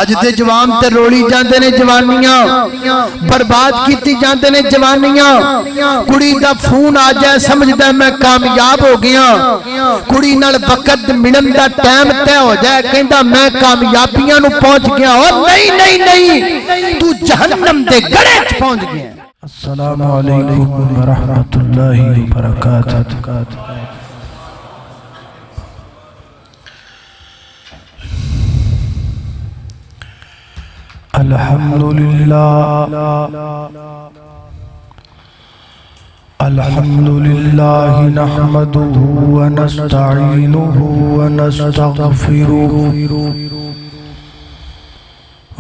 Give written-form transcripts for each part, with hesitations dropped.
अज दे जवान ते रोली जाते ने जवानियां, बर्बाद की जाते ने जवानियां। कुड़ी दा फोन आ जाए समझदा मैं कामयाब हो गया, कुड़ी नाल वक्त मिलन दा टाइम तय हो जाए कहंदा मैं कामयाबियां नूं पहुंच गया। और नहीं नहीं नहीं, तू जहन्नम दे गड़े च पहुंच गया। अस्सलामु अलैकुम व रहमतुल्लाहि व बरकातुहू। अल्हम्दुलिल्लाह अल्हम्दुलिल्लाह नहमदुहु व नस्तईनुहु व नस्तगफिरुहु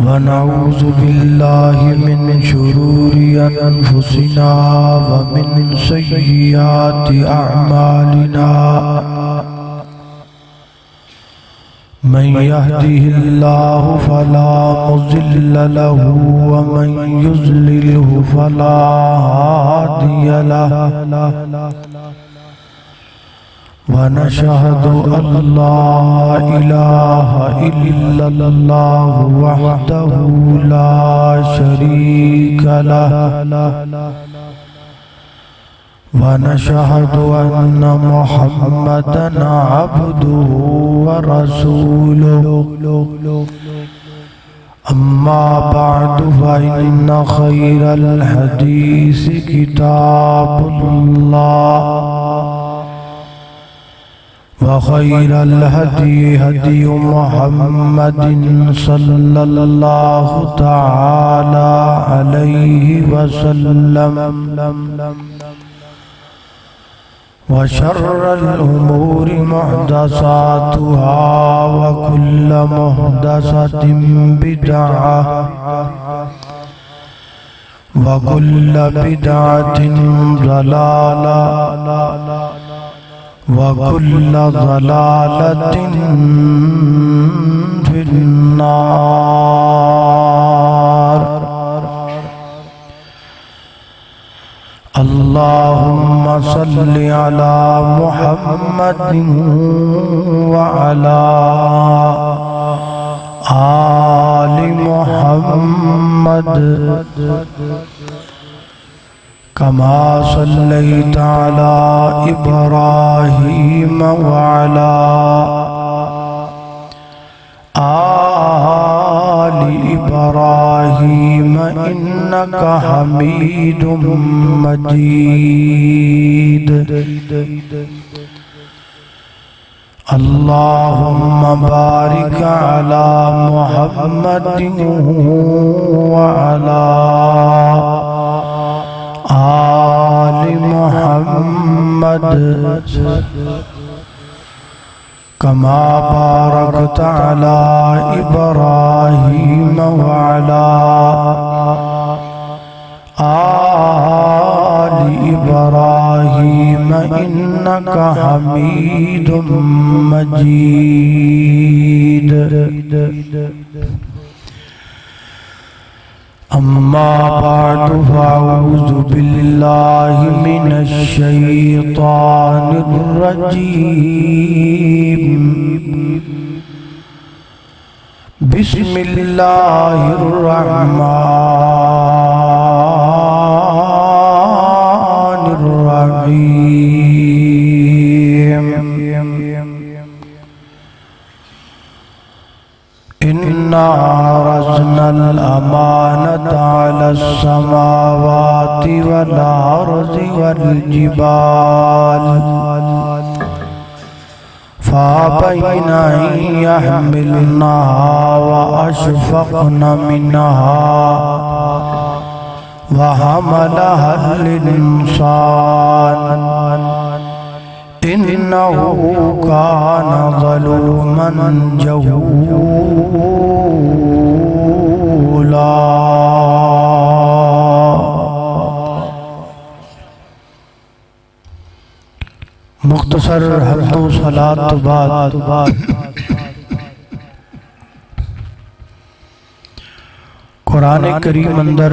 व नऊज़ु बिल्लाहि मिन शुरूरि अनफुसिना व मिन सय्यिआति अअमालिना। मन यहदिहिल्लाहु फला मुज़िल्ल लहु व मन युज़्लिल्हु फला हादिय लहु। व नशहदु अल्ला इलाहा इल्लल्लाहु वहदहु ला शरीक लहु व नशहदु अन्न मुहम्मदन अब्दुहु व रसूलुहु। अम्मा बअदु फ़इन्न खैरल हदीस किताबुल्लाह व खैरल हदी हदी मुहम्मदिन सल्लल्लाहु तआला अलैहि वसल्लम। व शर्रल उमूरि मुहदसातुहा व कुल्ल मुहदसतिन बिदअह व कुल्ल बिदअतिन ज़लाला व कुल्ल ज़लालतिन फिन्नार। अल्लाहुम्मा सल्लि अला मुहम्मदिन व अला आलि मुहम्मद कमा सल्लैता अला इब्राहीम व अला आलि इब्राहीम इन्नका हमीदुम मजीद। अल्लाहुम्मा बारिक अला मुहम्मदिन व अला आलि मुहम्मद कमा बारकता अला इब्राहीम व अला आलि इब्राहीम इन्नका हमीदुम मजीद। अम्मा बअदु फ़अऊज़ु बिल्लाहि मिनश शैतानिर रजीम। बिस्मिल्लाहिर रहमानिर रहीम। इन्ना अरज़नल अमानता अलस समावाति वल अर्ज़ि वल जिबाल फ़अबैन अन यहमिलनहा व अशफ़क़न मिनहा व हमलहल इंसान इन्नहु कान ज़लूमन जहूला। मुख्तसर हम्दो सलात बाद कुरान करीम अंदर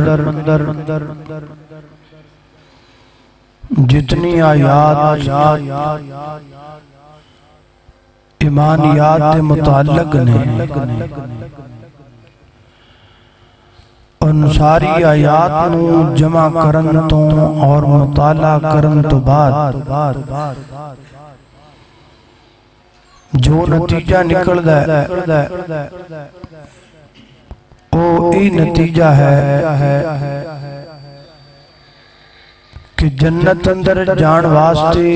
जितनी आयात ईमानियात के मुताल्लिक ने उन सारी आयात नू जमा करन तो और मुताला करन तो बाद जो नतीजा निकलदा है वो यही नतीजा है कि जन्नत अंदर जान वास्ते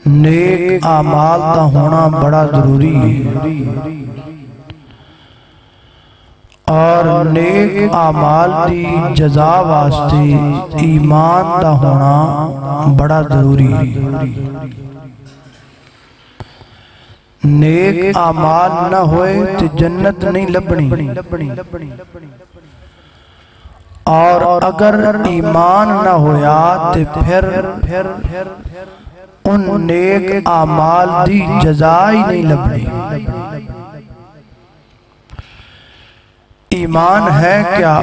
नेक आमाल का होना बड़ा जरूरी है और नेक आमाल की जजा वास्ते ईमान का होना बड़ा जरूरी है। नेक आमाल ना होए तो जन्नत नहीं लभनी और अगर ईमान ना होया तो फिर उन नेक आमाल दी जजा ही नहीं लभनी। ईमान है क्या?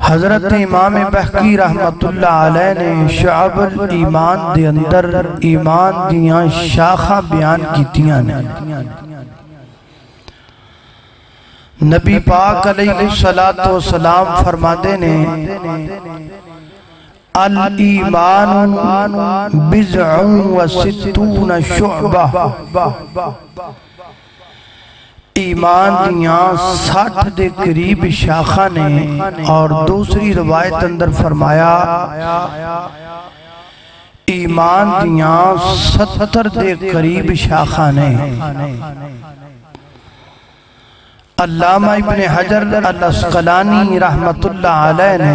हजरत इमाम बहकी रहमतुल्लाह अलैह ने शाअबुल ईमान दे अंदर ईमान दियां शाखा बयान कीतियां ने। नबी पाक अलैहिस्सलातु वस्सलाम फरमाते ने अल ईमान बिज़अुन व सित्तून शुअबा, ईमान दियां 60 के करीब शाखा ने और दूसरी रिवायत अंदर फरमाया ईमान दियां 70 के करीब शाखा ने। अल्लामा इब्न हजर अल अस्क़लानी रहमतुल्लाह अलैह ने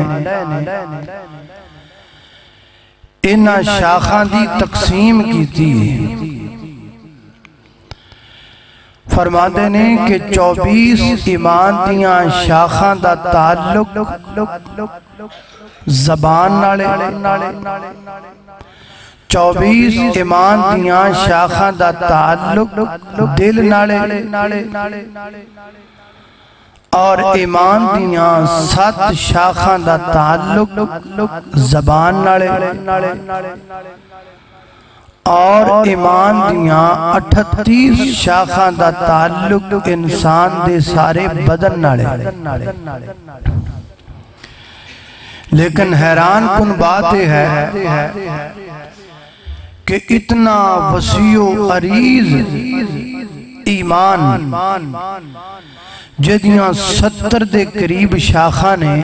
इन्हां शाखा दी तकसीम की थी। फरमाते ने कि 24 ईमान दियां शाखा दा ताल्लुक ज़बान नाले, 24 ईमान दियां शाखा दा ताल्लुक दिल नाले और ईमान दियां 7 शाखा दा ताल्लुक ज़बान नाले और ईमान दियां 38 शाखा दा ताल्लुक इंसान दे सारे बदन नाले। लेकिन हैरान कुन बात है कि इतना वसीओ अरीज ईमान जदियां 70 के करीब शाखा ने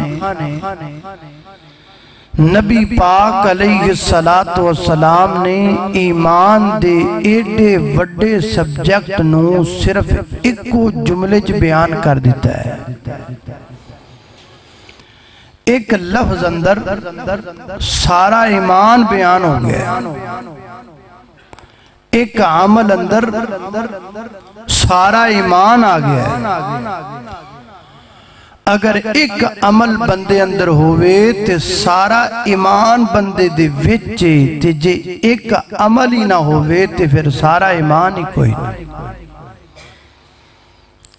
नबी पाक अलैहिस्सलातु वस्सलाम ने ईमान दे एडे वड्डे सब्जेक्ट नू सिर्फ इको जुमले च बयान कर दिता है। एक लफ्ज अंदर सारा ईमान बयान हो गया, एक अमल अंदर सारा ईमान आ गया। अगर एक अमल बंदे अंदर होवे ते सारा ईमान बंदे दे विच, ते जे एक अमल ही ना होवे ते फिर सारा ईमान ही कोई नहीं।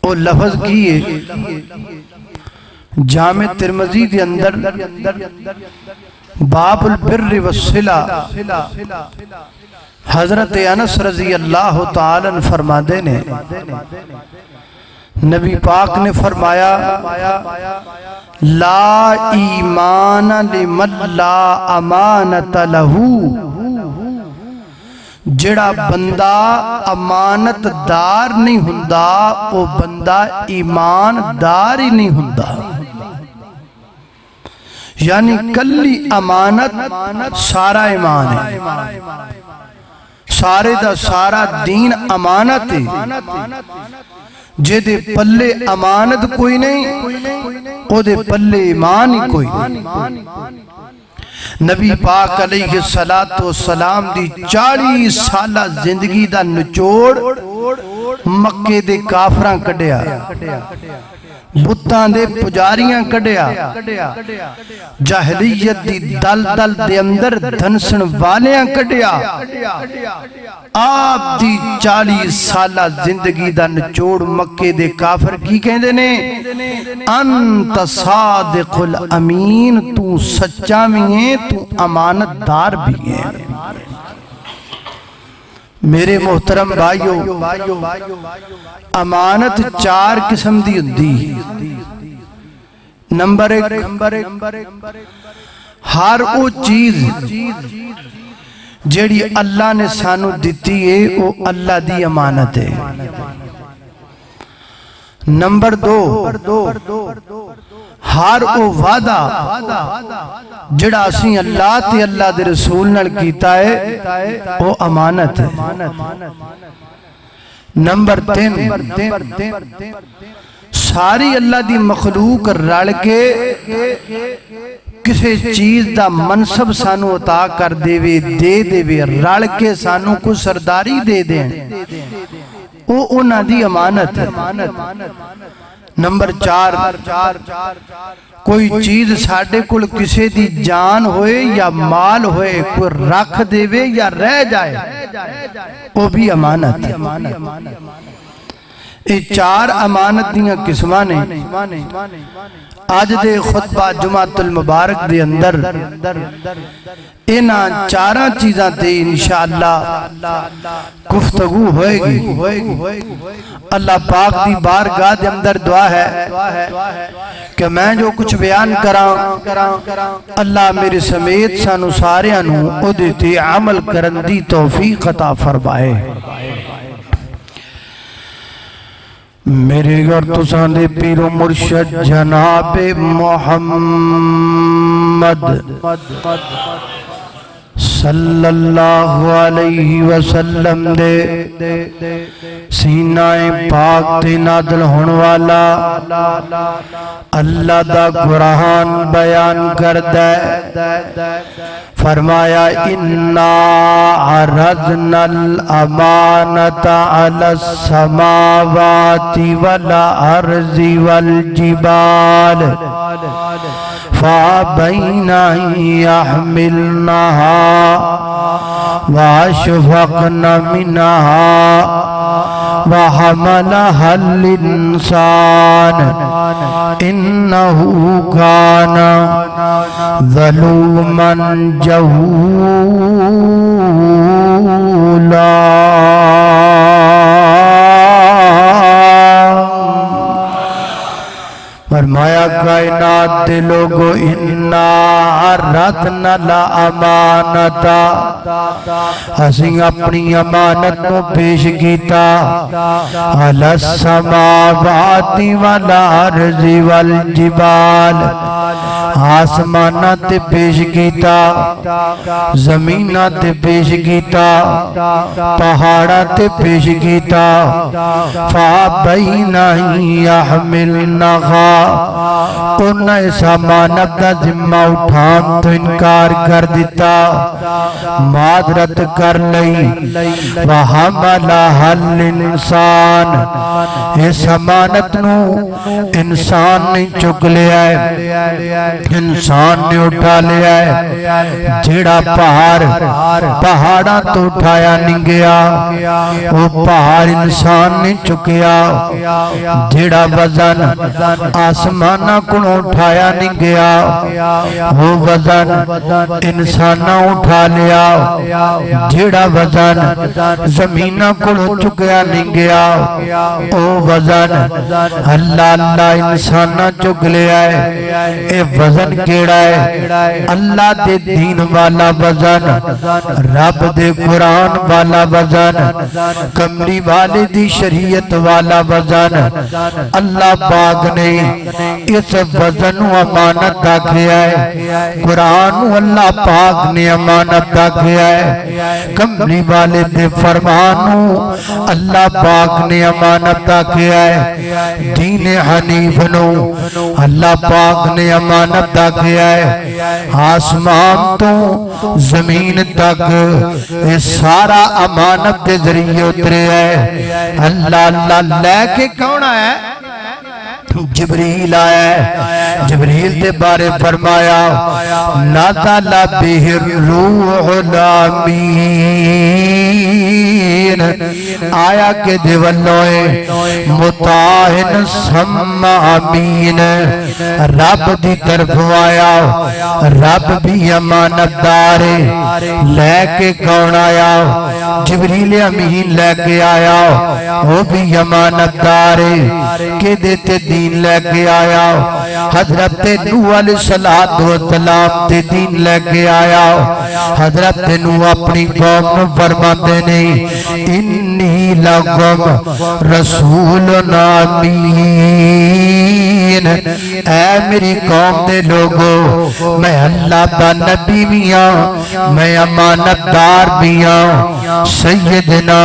वो लफ्ज की है जामे तिरमिज़ी दे अंदर बाबुल बिर्रि वस्सिला हजरत अनस रजी अल्लाह तआला अन्हु फरमाते ने नबी पाक ने फरमाया ला ईमान लिमन ला अमानत लहू, जेड़ा बंदा अमानतदार नहीं हुंदा वो बंदा ईमानदार ही नहीं हुंदा। यानी कल्ली अमानत सारा ईमान है, सारे दा सारा दीन अमानत है। जेदे पल्ले अमानत कोई नहीं ओदे पल्ले ईमान ही कोई नहीं। नबी पाक अलैहिस्सलातु वस्सलाम दी 40 साला जिंदगी दा निचोड़ मक्के दे काफरां कढ़िया, बुत्तां दे पुजारियां कढ़िया, जाहिलियत दी दलदल दे अंदर धनसन वालियां कढ़िया। आप दी 40 साला जिंदगी दा निचोड़ मक्के दे काफर की कहंदे ने अंत सादिकुल अमीन, तू सच्चा भी है, तू अमानतदार भी है। मेरे मोहतरम भाइयों, अमानत चार किस्म दी हुंदी। नंबर एक, हर वो चीज जेड़ी अल्लाह ने सानू दिती है वो अल्लाह दी अमानत है। नंबर दो, हर वो वादा जिहड़ा असीं अल्लाह ते अल्लाह दे रसूल नाल कीता है वो अमानत है। नंबर तीन, सारी अल्लाह दी मखलूक रल के किसी चीज दा मनसब सानू अता कर देवे, दे देवे, रल के सानू कोई सरदारी दे दे, वो उन्हां दी अमानत है। नंबर चार, कोई चीज साडे कोल किसी दी जान होए या माल होए, कोई रख देवे या रह जाए, वो भी अमानत है। ये चार अमानत दियां किस्मां ने। अज दे खुतबा जुमातुल मुबारक दे अंदर इन्हां चारां चीज़ां ते इंशाअल्लाह गुफ्तगू होएगी। अल्लाह पाक दी बारगाह दे अंदर दुआ है कि मैं जो कुछ बयान करां अल्लाह मेरे समेत सानू सारियां नू उहदे ते अमल करन दी तौफीक अता फरमाए। मेरे घर तुसां दे पीरो मुर्शद जनाब मोहम्मद सल्लल्लाहु अलैहि वसल्लम दे सीनाए पाक ते नाज़िल होने वाला अल्लाह दा कुरान बयान करदा है। फरमाया इन्ना अरज़नल अमानता अलस समावाति वल अर्ज़ि वल जिबाल फ़अबैना यहमिलनहा वअशफ़क़न मिनहा वहमलहल इंसान इन्नहु काना ज़लूमन जहूला। फरमाया कायनात दे लोगो इन्ना अरज़ना ला अमानता, असीं अपनी अमानत को पेश कीता अलस समावाति वल अर्ज़ि वल जिबाल, आसमाना ते पेश कीता, जमीना ते पेश कीता, पहाड़ा ते पेश कीता। फ़अबैना यहमिलनहा, उन्हें इस अमानत का जिम्मा उठान तो इनकार कर दिता, मादरत कर लई। वहमलहल इंसान, इस अमानत नू इंसान ने चुक लिया है, इंसान ने उठा लिया है। जेड़ा पहाड़ा तो उठाया नहीं गया, वो पहाड़ इंसान ने चुकया। जेड़ा वजन आसमाना को उठाया नहीं गया, वो वजन इंसाना उठा लिया। जेड़ा वजन जमीना को चुकया नहीं गया, वो वजन अल्लाह अल्लाह इंसाना चुक लिया है। ये वजन केड़ा है? अल्लाह दे दीन वाला वजन, रब दे कुरान वाला वजन, कमली वाले दी शरीयत वाला वजन। अल्लाह पाक ने इस वजन अमानत रखिया है। कुरान अल्लाह पाक ने अमानत रखिया है। कमली वाले दे फरमान अल्लाह पाक ने अमानत रखिया है। दीन हनीफ नू अल्लाह पाक ने अमानत रखिया है। आसमान तो जमीन तक ये सारा अमानत के जरिए उतरे है। अल्लाह अल्लाह लैके कौन है? जिबरील आया, जिबरील के बारे फरमाया नाज़ला बिहिर रूहुल अमीन, आया के दिवल्लोए मुताहिन सम्मा अमीन, रब दी तरफ आया, रब भी अमानतदार लेके कौन आया, जिबरील अमीन लेके आया, वो भी अमानतदार के देते दीन लेके आया, हजरत नूह अलैहिस्सलातु वस्सलाम ते दीन लेके आया। हजरत नूह अपनी कौम को फरमाते ने इन्नी लकुम रसूलुन अमीन, ऐ मेरी कौम दे लोगो मैं अल्लाह दा नबी भी हां, मैं अमानतदार भी हां। सैयदना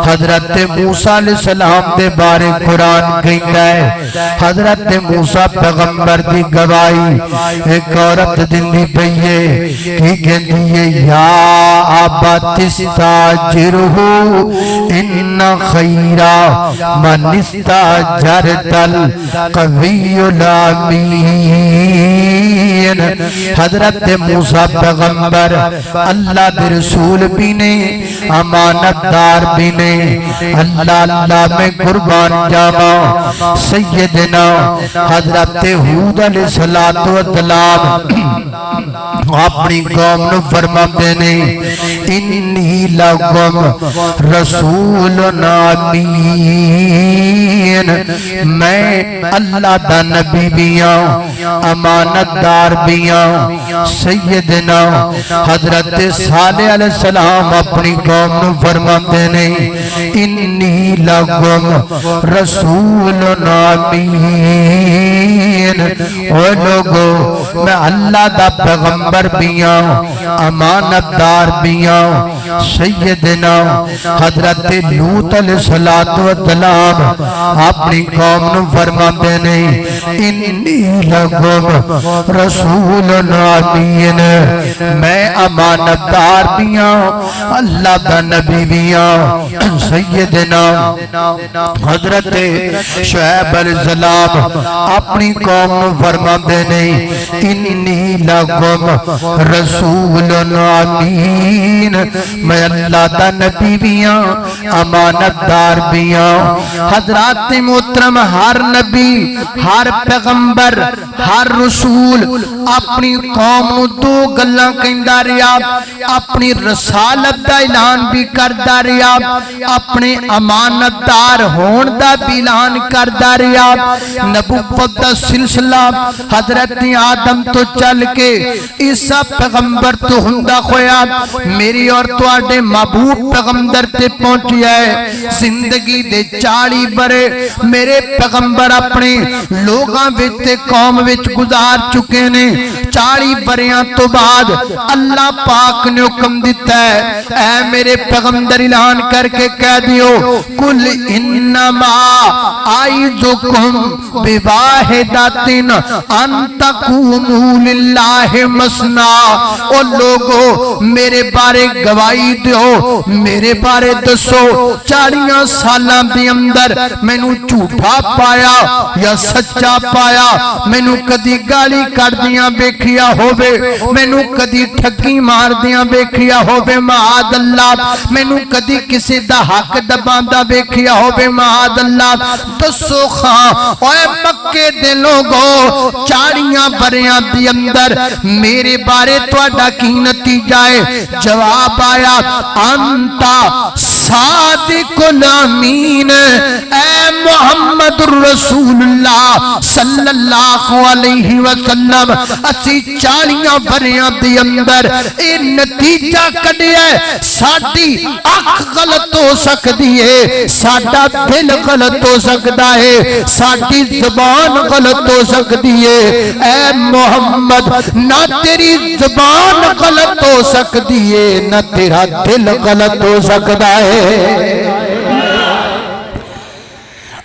हजरत मूसा अलैहिस्सलाम दे बारे कुरान कहता है, हजरत मूसा पैगंबर की गवाही एक औरत दिंदी पई है की कहती है या अबतिस्ताजिरहु इन्ना खैरा मन इस्ताजरतल कवियुल अमीन। हजरत मूसा पैगंबर अल्लाह के रसूल भी ने, अमानतदार भी ने। अल्लाह अल्लाह में कुर्बान जावा। सैयदना हजरत हूद अलैहिस्सलातु वस्सलाम अपनी कौम को फरमाते ने इन्नी लकुम रसूलुन अमीन, मैं अल्लाह दा नबी भी हां, अमानतदार भी हां। सैयदना हजरत सालेह अलैहिस्सलाम अपनी कौम को फरमाते ने इन्नी लकुम रसूलुन अमीन, ओ लोगो मैं अल्लाह दा पैगंबर भी हां, अमानतदार भी हां। सैयदना हजरत लूत अलैहिस्सलातु वस्सलाम अपनी कौम को फरमाते ने इन्नी लकुम रसूलुन अमीन, मैं अमानतदार भी हां, अल्लाह दा नबी भी हां। सैयदना हजरत शुएब अलैहिस्सलाम अपनी कौम को फरमाते ने इन्नी लकुम रसूलुन अमीन, मैं अल्लाह दा नबी भी हां, अमानतदार भी हां। हजरात मोहतरम हर नबी, हर पैगंबर, हर रसूल अपनी कौम नूं दो गल्लां कहंदा रहा, अपनी रसालत दा ऐलान भी करदा रहा, अपने अमानतदार होण दा भी ऐलान करदा रहा। नबुव्वत दा सिलसिला हजरत आदम तो चल के ईसा पैगंबर तो हुंदा होया मेरी और तुहाडे महबूब पैगंबर ते पहुंचिया है। जिंदगी दे 40 बरे मेरे पैगंबर अपने लोगां विच ते कौम विच गुजार चुके ने। 40 बरियां तो बाद अल्लाह पाक ने हुक्म दिता है ऐ मेरे पैगंबर ऐलान करके कह दियो कुल इन्नमा आइजुकुम बिवाहिदातिन अन तकूमू लिल्लाहि मसना। ओ लोगो मेरे बारे गवाही दो, मेरे बारे दसो 40 सालां दे अंदर मैनू झूठा पाया या सच्चा पाया, मैनू कदी गाली कढदियां वेखिया होवे, मैनू कदी ठगी मारदियां वेखिया होवे माद अल्लाह, मैनू कदी किसी दा हक दबांदा वेखिया होवे माद अल्लाह। दसो खां ओए मक्के दे लोगो 40 बरियां दे अंदर मेरे बारे तुहाडा की नतीजा है? जवाब आया अंता सादिकुल अमीन, ऐ मुहम्मद रसूलुल्लाह सल्लल्लाहु अलैहि वसल्लम असी 40 बरियां दे अंदर ए नतीजा कढिया। साडी अख गलत हो सकती है, साडा दिल गलत हो सकता है, साडी जुबान गलत हो सकती है। ऐ मोहम्मद ना तेरी जुबान गलत हो सकती है, ना तेरा दिल गलत हो सकता है।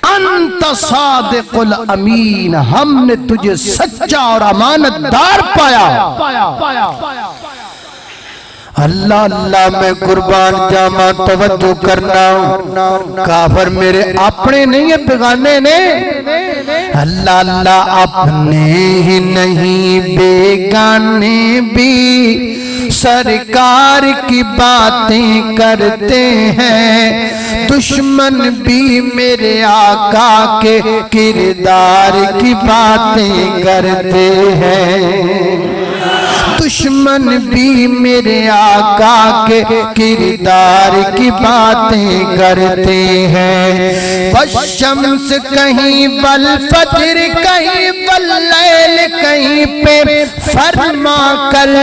अंत सादिकुल अमीन, हमने तुझे सच्चा और अमानतदार पाया। अल्लाह अल्लाह मैं कुर्बान जामा तवज्जो करना, काफिर मेरे अपने नहीं है बेगाने ने। अल्लाह अल्लाह अपने ही नहीं बेगाने भी सरकार की बातें करते हैं, दुश्मन भी मेरे आका के किरदार की बातें करते हैं, दुश्मन भी मेरे आका के किरदार की बातें करते हैं। वशम्स कहीं वल फज्र कहीं वल्लैल कहीं पे फरमा कर,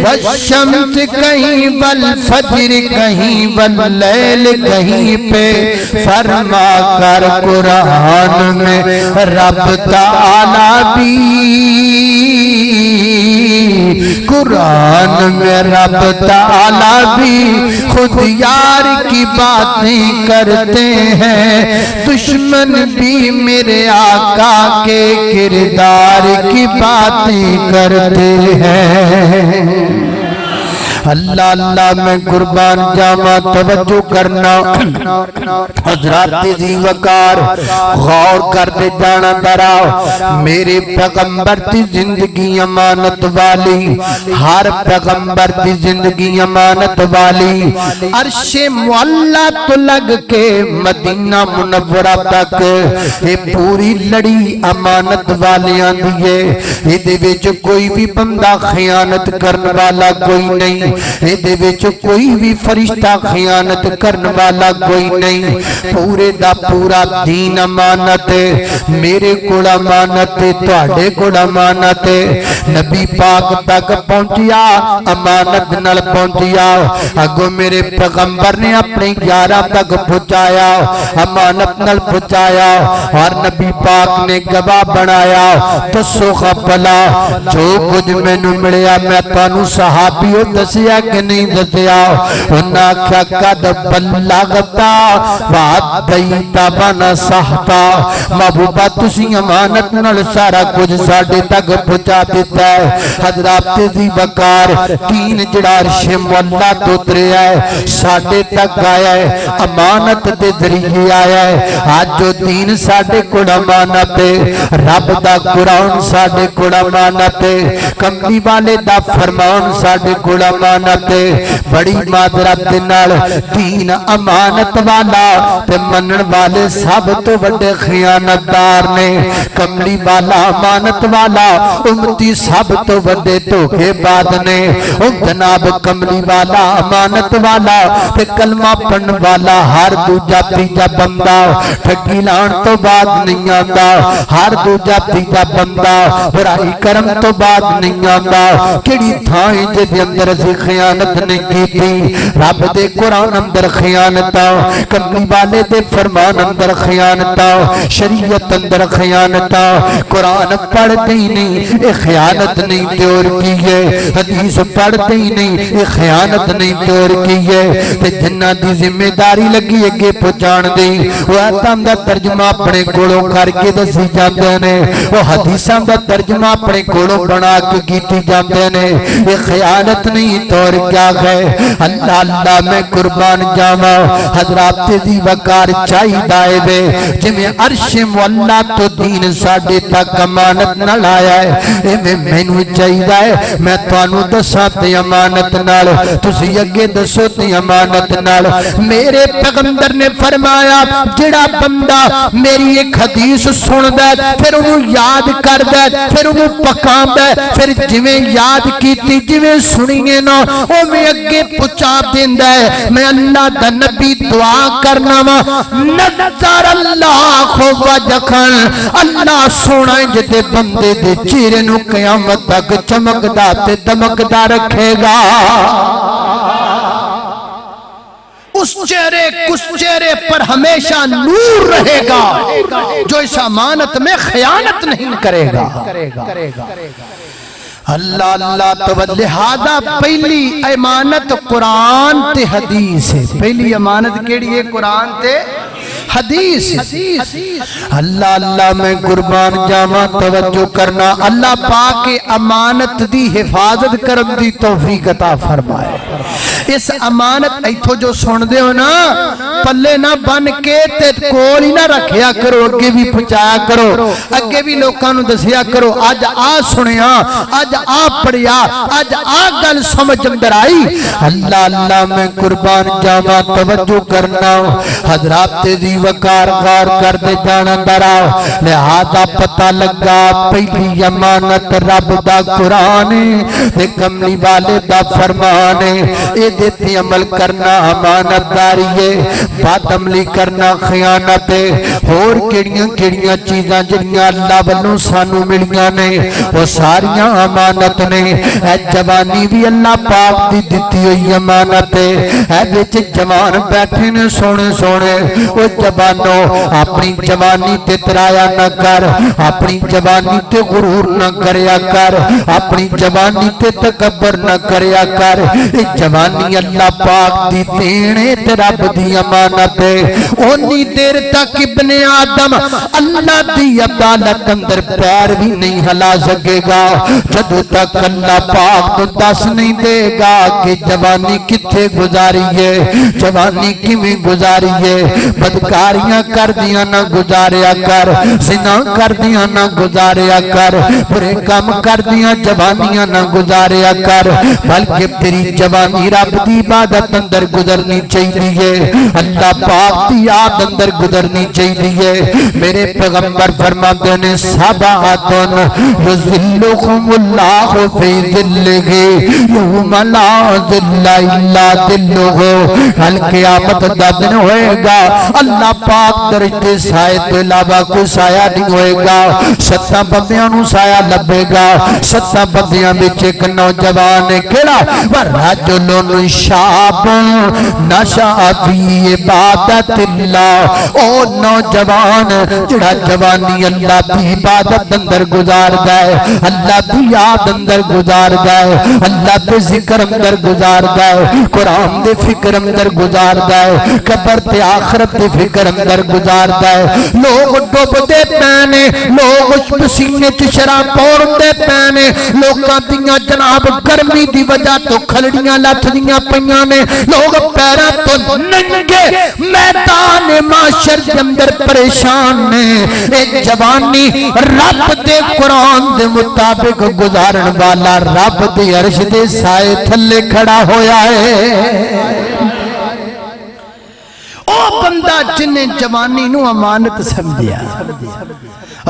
वशम्स कहीं वल फज्र कहीं वल्लैल कहीं पे फरमा कर, कुरान में रब ताला भी, कुरान में रब ताला भी खुद यार की बातें करते हैं, दुश्मन भी मेरे आका के किरदार की बातें करते हैं। अल्लाह अल्लाह मैं कुर्बान जामा तवज्जो करना। हजरात जी वकार गौर करते जाना दराओ, मेरे पैगंबर की जिंदगी अमानत वाली, हर पैगंबर की जिंदगी अमानत वाली। अर्शे मुअल्ला तो लग के मदीना मुनव्वरा तक ये पूरी लड़ी अमानत वालियां दी है। इहदे विच कोई भी बंदा खयानत करने वाला कोई नहीं, इहदे विच कोई भी फरिश्ता खयानत करने वाला कोई नहीं। पूरे दा पूरा दीन अमानत है, मेरे कोल अमानत है, तुहाडे कोल अमानत है। नबी पाक तक पहुंचिया अमानत नाल पहुंचिया, अगो मेरे पैगंबर ने अपने 11 तक पहुंचाया, अमानत नाल पहुंचाया और नबी पाक ने गवाह बनाया। दसो भला जो कुछ मैनू मिलिया मैं तुहानू सहाबीओ दसिया कि नहीं दसिया? उन्हें आख्या कद बल्लगता वादईता वनसहता, महबूबा तुसी अमानत नाल सारा कुछ साडे तक पहुंचा दिता है। हजरात दी वकार दीन जिहड़ा अर्शे मुअल्ला तो उतरिया है साडे तक आया है, अमानत दे जरिए आया है। आज जो दीन साडे कोल अमानत है, रब दा कुरान साडे कोल अमानत है, कमली वाले दा फरमान साडे कोल अमानत है। बड़ी मादरत दे नाल दीन अमानत वाला ते मनन वाले सब तो वड्डे खयानतदार ने। कमली वाला अमानत वाला, उम्मती सब तो वड्डे धोखेबाज ने। ओ जनाब कमली वाला अमानत वाला ते कलमा पढ़न वाला हर दूजा तीजा बंदा ठगी लाण तो बाद नहीं आंदा, हर दूजा तीजा बंदा बुराई करम तो बाद नहीं आंदा। किहड़ी थां जिहदे अंदर असीं खयानत नहीं की? रब दे कुरान अंदर खयानत, कमली वाले दे फरमान अंदर खयानत, शरीयत अंदर खयानत। कुरान पढ़ते ही नहीं ये खयानत नहीं ते और की है, हदीस पढ़ते ही नहीं ये खयानत नहीं ते और की है। ते जिन्हां दी जिम्मेदारी लगी अगे पहुंचाण दी वो आयतां दा तर्जुमा अपने कोलों करके दसी जांदे ने, वो हदीसां दा तर्जुमा अपने कोलों बना के कीती जांदे ने। ये खयानत नहीं तो और क्या है? अल्लाह अल्लाह मैं कुर्बान जावा। हजरात दी वकार चाहिए वे जिवें अर्शे मुअल्ला तो दीन साडे तक अमानत नाल आया है, इवें मैनू चाहिए मैं तुहानू दसां ते अमानत नाल, तुसीं अगे दसो ते अमानत नाल। मेरे पैगंबर ने फरमाया जिहड़ा बंदा मेरी एक हदीस सुनदा फिर उन्हें याद करदा फिर उन्हें पकांदा फिर जिवें याद कीती जिवें सुनीए ना उवें अगे पहुंचा देंदा है। मैं अल्लाह दा नबी दुआ करना वा नज़र अल्लाह वजहन, अल्लाह सोना जिते बंदे दे चेहरे नू क़यामत तक चमकदा ते दमकदा रखेगा। उस चेहरे पर हमेशा नूर रहेगा जो इस अमानत में खयानत नहीं करेगा। अल्लाह अल्लाह तो लिहाजा पहली अमानत कुरान ते हदीस है। पहली अमानत केड़ी है? कुरान ते हदीस अल्लाह अल्लाह मैं कुर्बान जावा तवज्जो करना अल्लाह पाक के अमानत दी हिफाजत करन दी तौफीक अता फरमाए। इस अमानत इथों जो सुनते हो ना पल्ले ना बन के ते कोल ही ना रखिया करो, अगे भी पहुंचाया करो, अगे भी लोगों को दसिया करो। अज आ सुनिया, अज आ पढ़िया, अज आ गल समझ अंदर आई। अल्लाह अल्लाह मैं कुर्बान जावा तवज्जो करना हजरात दी वकार गार करते जाना दराओ। लिहाजा पता लगा पहली अमानत रब दा कुरान ते कमली वाले दा फरमान ए ते अमल करना अमानतदारी है, बादअमली करना खयानत है। होर केड़ियां चीज़ां जिहड़ियां अल्लाह वल्लों सानू मिलियां ने वो सारियां अमानत ने। ऐ जवानी भी अल्लाह पाक दी दित्ती हुई अमानत है। ऐ विच जवान बैठे ने सोने सोने, वो जवानो अपनी जवानी ते तराया न कर, अपनी जवानी ते गुरूर न करया कर, अपनी जवानी ते तकब्बर न करया कर। ये जवानी अल्लाह पाक दी देन है ते रब दी अमानत है। ओनी देर तक इब्ने आदम अल्लाह दी अदालत अंदर पैर भी नहीं हिला सकेगा जदों तक अल्लाह पाक तो दस नहीं देगा कि जवानी किथे गुजारी है, जवानी किवें गुजारी है। बदकारियां कर दिया ना गुजारिया कर, जिना कर दिया ना गुजारिया कर, बुरे काम कर दिया जवानियां ना गुजारिया कर, बल्कि तेरी जवानी रब दी इबादत अंदर गुजरनी चाहिए, अल्लाह पाक दी याद अंदर गुजरनी चाहिए। मेरे पैगंबर फरमाते ने सबातुन युज़िल्लुहुमुल्लाहु फी ज़िल्लिही यौमा ला ज़िल्ला इल्ला ज़िल्लुहु। कल क़यामत दा दिन होएगा, अल्लाह पाक दरजे साए तो इलावा कोई साया नहीं होएगा। सत्तां बंदियां नूं साया लभेगा, सत्तां बंदियां विच एक नौजवान है केड़ा वरजुलुन शाबुन नशा फी इबादतिल्लाह। ओ नौजवान जिहड़ा जवानी अल्लाह दी इबादत अंदर गुजारदा है, अल्लाह दी याद अंदर गुजारदा है, अल्लाह दे जिक्र अंदर गुजारदा है, कुरान दे फिक्र अंदर गुजारदा है, कब्र ते आखिरत दे फिक्र अंदर गुजारदा है। लोग डुबदे पैने, लोग पसीने च शराब पौंदे पैने, लोकां दियां जनाब गर्मी दी वजह तो खलड़ियां लथदियां पईयां ने, लोग पैरां तो नंगे मैदान माशर के अंदर परेशान ने। एक जवानी रब दे कुरान दे मुताबिक गुजारन वाला रब दे अर्श दे साए थल्ले खड़ा होया है। ओ बंदा जिन्हें जवानी नू अमानत समझिया,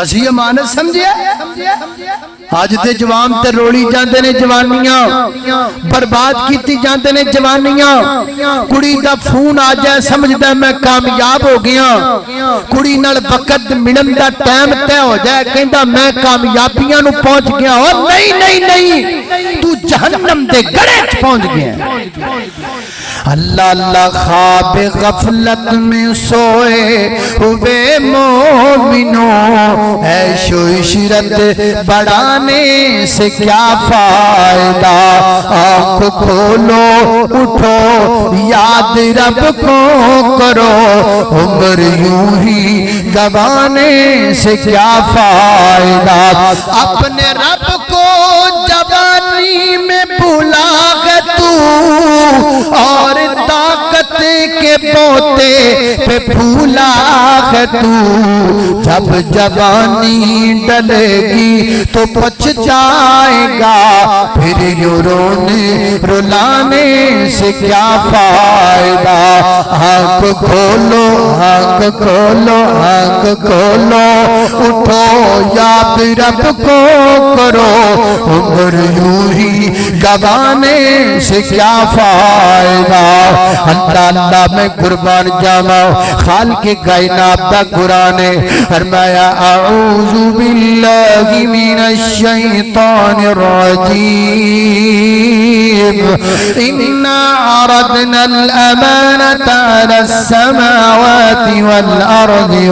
असी अमानत समझिया। अज दे जवान ते रोड़ी जाते ने जवानियां, बर्बाद की जाते ने जवानियां। कुड़ी दा फोन आ जाए समझदा मैं कामयाब हो गया, कुड़ी नाल वक्त मिलन दा टाइम तय हो जाए कहंदा मैं कामयाबियां नू पहुंच गया। और नहीं नहीं नहीं, तू जहन्नम दे गड़े च पहुंच गया। अल्लाह अल्लाह ख्वाब गफलत में सोए हुए मोमिनो, ऐशो इशरत बढ़ाने से क्या फायदा। आँख खोलो उठो याद रब को करो, उम्र यूं ही गवाने से क्या फायदा। अपने रब को जवानी में भुला गए तू, और ताकत के पोते पे भूला है तू। जब जवानी डलेगी तो पछताएगा, फिर यूं रोने रुलाने से क्या फायदा। आँख खोलो आँख खोलो आँख खोलो, उठो याद रब को करो, उम्र यूं ही गवाने से क्या फायदा। अल्लाह अल्लाह मैं कुर्बान जावा, खाल के कायनात दा कुरान है फरमाया अऊज़ु बिल्लाहि मिनश शैतानिर रजीम। इन्ना अरदनल अमानता अलस समावाति वल अर्दि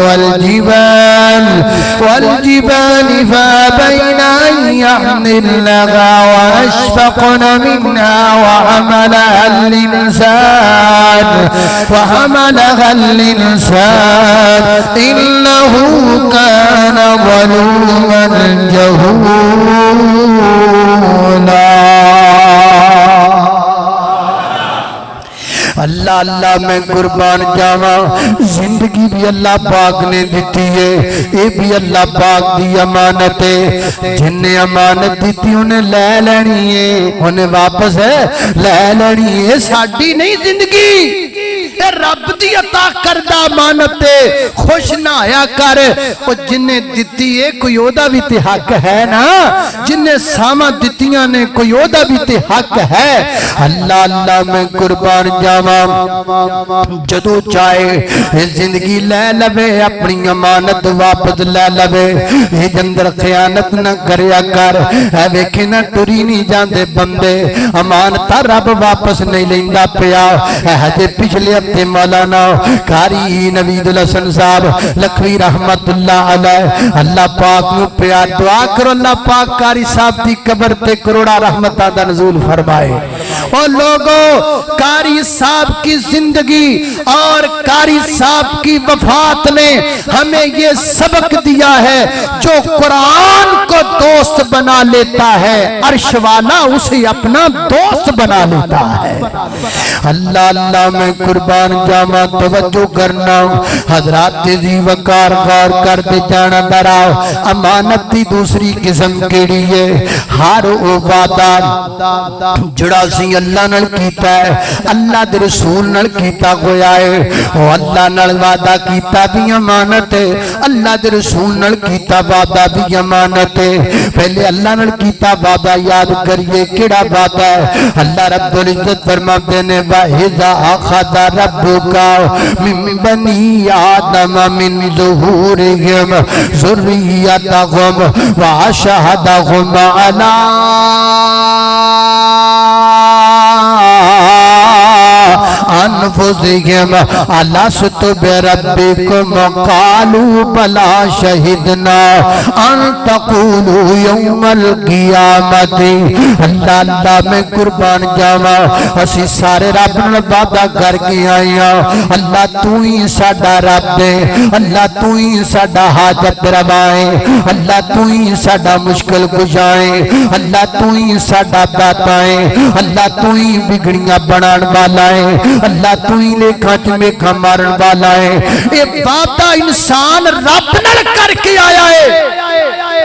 वल जिबाल फअबैना अन यहमिलनहा व अशफक़न मिन्हा व हमलहा अल इंसान वहमलहा अल-इंसान इन्नहु कान ज़लूमन जहूला। अल्लाह अल्लाह मैं कुर्बान जावा, जिंदगी भी अल्लाह पाक ने दी है, ये भी अल्लाह पाक की अमानत है। जिन्हें अमानत दी उन्हें लै लेनी है, उन्हें वापस लै लेनी है। साडी नहीं जिंदगी, रब दी अता करदा अमानत है। खुश ना आया कर, जिन्हें दिती है कोई ओदा भी ते हक है ना, जिन्हें सामा दितियां ने कोई ओदा भी ते हक है। अल्लाह अल्लाह मैं कुर्बान जावा, जदों चाहे जिंदगी लै लवे, अपनी अमानत वापस लै लवे। ये अंदर खयानत न करया कर। वेखे ना टुरी नहीं जाते बंदे, अमानत रब वापस नहीं लेंदा पिया। हजे पिछले हफ्ते मौलाना कारी नवीदुल हसन साहब लखवी रहमतुल्लाह अलैह, अल्लाह पाक नू प्यार दुआ करो, अल्लाह पाक कारी साहब की कब्र पे करोड़ा रहमतां दा नज़ूल फरमाए। और लोगों, कारी साहब की जिंदगी और कारी साहब की वफात ने हमें ये सबक दिया है, जो कुरान को दोस्त बना लेता है, अर्श वाला उसे अपना दोस्त बना लेता है। अल्लाह अल्लाह मैं कुर्बान जावा, तवज्जो करना हजरात जी वकार गौर कर दे जाना दराओ। अमानत की दूसरी किस्म केड़ी है? हर वो वादा जड़ा सी अल्लाह नाल कीता है, अल्लाह दे रसूल नाल कीता होया है। ओ अल्लाह नाल वादा कीता भी अमानत है, अल्लाह दे रसूल नाल कीता वादा भी अमानत है। पहले अल्लाह नाल कीता वादा याद करिए, केड़ा वादा है? अल्लाह रब्बुल इज्जत फरमाते ने, वाहिदा अखदा रब्बुका मिन बनी आदम मिन ज़ुहूरिहिम ज़ुर्रियतहुम व अशहदहुम अला अनफुसिहिम अलस्तु बिरब्बिकुम क़ालू बला शहिदना अन तक़ूलू यौमल क़ियामति। अल्लाह अल्लाह मैं कुर्बान जावा, असी सारे रब नाल वादा करके आए हां। अल्लाह तू ही साडा रब है, अल्लाह तू ही साडा हाजत रवा है, अल्लाह तू ही साडा मुश्किल कुशा है, अल्लाह तू ही साडा दाता है, अल्लाह तू ही बिगड़ियां बनाण वाला है, अल्लाह तू ही लेखा च मेखा मारन वाला है। ये वादा इंसान रब नाल करके आया है।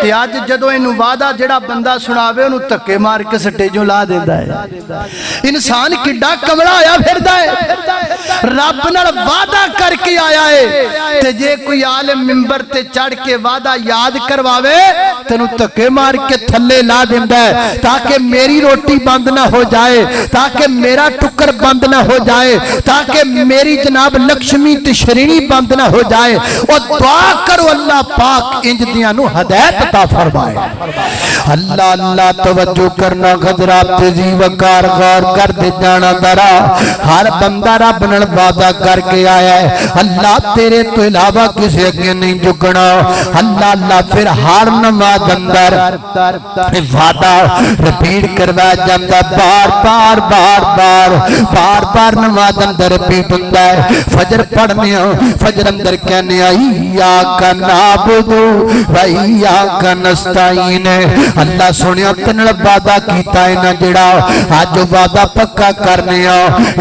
ते अज जदों इनू वादा जेड़ा बंदा सुनावे उन्हें धक्के मार के स्टेजों ला देता है। इंसान किड्डा कमला होया फिरदा है, रब नाल वादा करके आया है। ते जे कोई आलिम मिंबर ते चढ़ के वादा याद करवावे तेनू धक्के मार के थल्ले ला देंदा है, ताकि मेरी रोटी बंद ना हो जाए, ताकि मेरा टुकर बंद ना हो जाए, ताकि मेरी जनाब लक्ष्मी ते श्रेणी बंद ना हो जाए। और दुआ करो अल्लाह पाक इंज दियां नू हदायत अता फरमाए। अल्लाह अल्लाह तवज्जो करना, हजरात जी वकार गौर कर दे जाना दरा। हर बंदा रब नाल वादा करके आया है, अल्लाह तेरे तो इलावा किसी अगे नहीं झुकना। अल्लाह अल्लाह फिर हर नमाज अंदर वादा रिपीट करवाया जाता, बार बार बार बार बार बार नमाज अंदर रिपीट होता है। फजर पढ़ने, फजर अंदर कहने इय्याका नअबुदु व इय्याका नस्तईन। अल्लाह सुनिया तेरे नाल वादा कीता है ना, जेड़ा अज वादा पक्का करने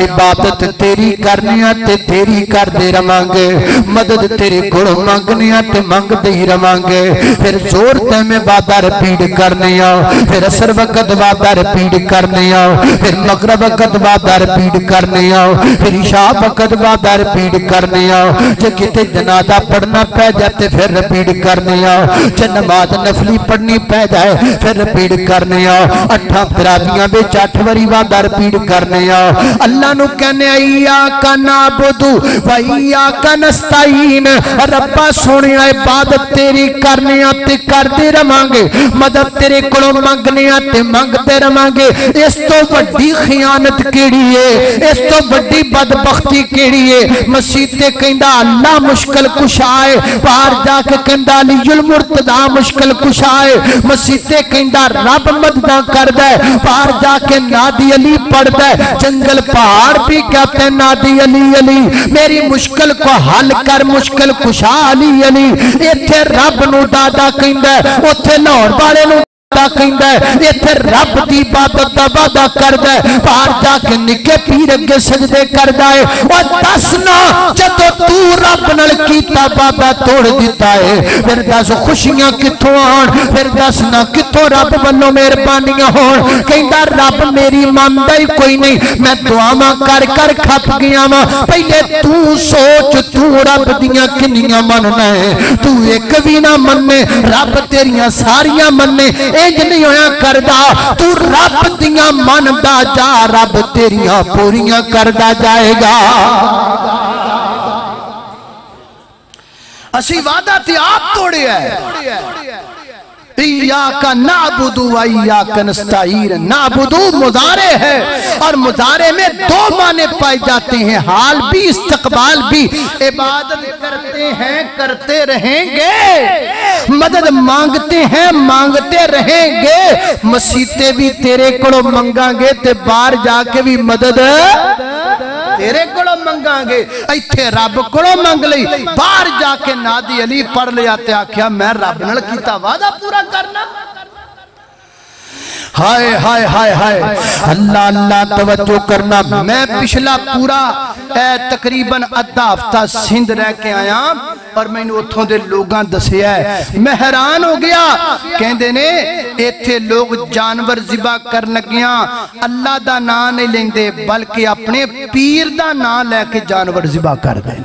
इबादत तेरी करने ते तेरी करते रवांगे, मदद तेरे कोलों मंगने ते मंगते ही रवांगे। फिर जोर ते में वादा रिपीट करने, फिर असर वक्त वादा रिपीट करने, फिर मगरिब वक्त वादा रिपीट करने, फिर इशा वक्त वादा रिपीट करने। जे किते जनाजा पढ़ना पै जाए फिर रिपीट करने, जे नमाज नफली पढ़नी पै जाए फिर रिपीट करने। 8 तरावियां विच 8 बारी वादा रिपीट करने। अल्लाह नू कहने इय्याका नअबुदु व इय्याका नस्तईन। रब्बा सोहणिया इबादत तेरी करने ते करते रवांगे, मदद तेरे कोलों मंगने ते मंगते रवांगे। इस तो वड्डी खियानत केड़ी है, इस तो वड्डी बदबख्ती केड़ी है? मसीह ते कहंदा अल्लाह मुश्किल कुशा है, बाहर जाके कहंदा अलीउल मुर्तदा मुश्किल कुशा है। मसीते कहंदा रब मददा करदा है, बाहर जाके नादी अली पढ़दा है, जंगल पहाड़ भी कहते हैं नादी अली अली, मेरी मुश्किल को हल कर मुश्किल कुशा अली अली। इत्थे रब नूं दादा कहंदा है, उत्थे लाहौर वाले नूं इत्थे रब की इबादत का वादा करदा है, बाहर जाके निके पीर अगे सजदे करदा है। और दस ना जदों तू रब नाल कीता वादा तोड़ दिता है, फिर दस खुशियां कित्थों आउण, फिर दस ना कित्थों रब वल्लों मेहरबानियां होण। कहंदा रब मेरी मनदा ही कोई नहीं, मैं दुआवां कर कर खप गया वा। पहले तू सोच तू रब दियां किन्नियां मनना है, तू एक भी ना मन्ने रब तेरियां सारियां मन्ने, इंज नहीं होया करदा। तू रब दियां मनदा जा, रब तेरियां पूरियां करदा जाएगा। असी वादा ते आप तोड़िया है। इय्याका नअबुदु व इय्याका नस्तईन। नअबुदु मुजारे है और मुजारे में दो माने पाए जाते हैं, हाल भी इस्तकबाल भी। इबादत करते हैं करते रहेंगे, मदद मांगते हैं मांगते रहेंगे। मसीते भी तेरे कोलों मंगांगे ते बाहर जाके भी मदद तेरे कोलों मंगांगे। इत्थे रब कोलों मंग लई, बाहर जाके नादी अली पढ़ लिया ते आख्या मैं रब नाल कीता वादा पूरा करना। हाय हाय हाय हाय, अल्लाह अल्लाह तवज्जो करना। मैं पिछला पूरा तकरीबन अद्धा हफ्ता सिंध रह के आया और मैनू उत्थों दे लोगां दसिया, मैं हैरान हो गया। कहंदे ने इत्थे लोग जानवर ज़िबा करन लगियां अल्लाह दा नाम नहीं लेंदे, बल्कि अपने पीर दा नाम लैके जानवर ज़िबा करदे।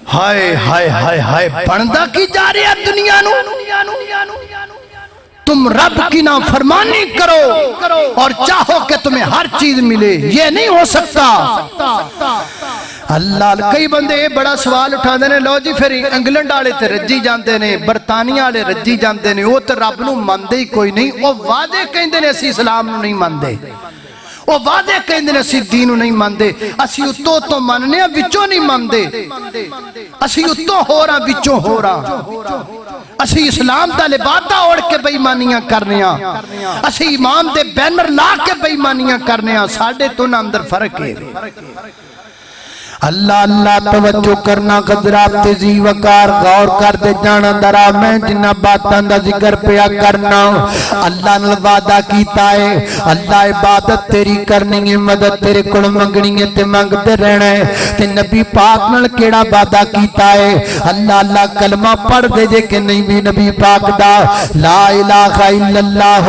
हाय हाय हाय हाय, बनदा की जा रहा दुनिया नू। तुम रब की ना फरमानी करो और चाहो कि तुम्हें हर चीज मिले, ये नहीं हो सकता। अल्लाह, कई बंदे बड़ा सवाल उठाते ने, लो जी फिर इंग्लैंड वाले ते रज्जी जाते ने, बरतानिया वाले रज्जी जाते ने, वो तो रब नू मनदे ही कोई नहीं। वो वादे कहते ने असी इस्लाम नू नहीं मनदे, वो वादे कहते ने असी दीन नहीं मनदे। असी उत्तों उत्तों मनने विचों नहीं मनदे, असी उत्तों हो रहा विचों हो रहा। असी इस्लाम दा लिबादा ओढ़ के बेईमानियां करने, असी इमाम दे बैनर ला के बेईमानियां करने, साडे तो ना अंदर फर्क है। अल्लाह अल्लाह तवज्जो करना, कदरात तेजी वकार गौर कर दे जाना। दरा मैं जिन्ना बातां दा जिक्र पिया करना, अल्लाह ने वादा कीता है, अल्लाह इबादत तेरी करनी है, मदद तेरे कोल मंगनी है ते मंगते रहना है। ते नबी पाक नाल केड़ा वादा कीता है? अल्लाह अल्लाह कलमा पढ़ दे जे कि नहीं भी नबी पाक दा ला इलाहा इल्लल्लाह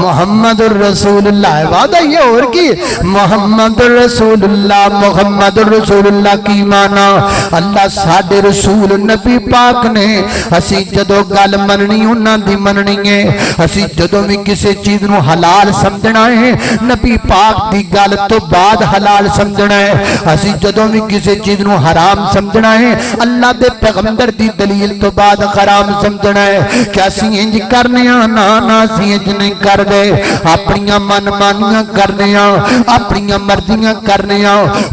मुहम्मदुर रसूलुल्लाह वादा ये और की मुहम्मदुर रसूलुल्लाह मुहम्मद रसूलुल्लाह की माना अल्लाह साडे रसूल नबी पाक ने असी जदों गल मननी उन्हां दी मननी है। असी जदों भी किसी चीज नूं हलाल समझना है नबी पाक दी गल तो बाद हलाल समझना है। असी जदों भी किसी चीज नूं हराम समझना है अल्लाह दे पैगंबर दी दलील तो बाद हराम समझना है। क्या असी इंज करने ना ना असी इंज नहीं करदे, अपनियां मनमानियां करने, अपनियां मर्जियां करने।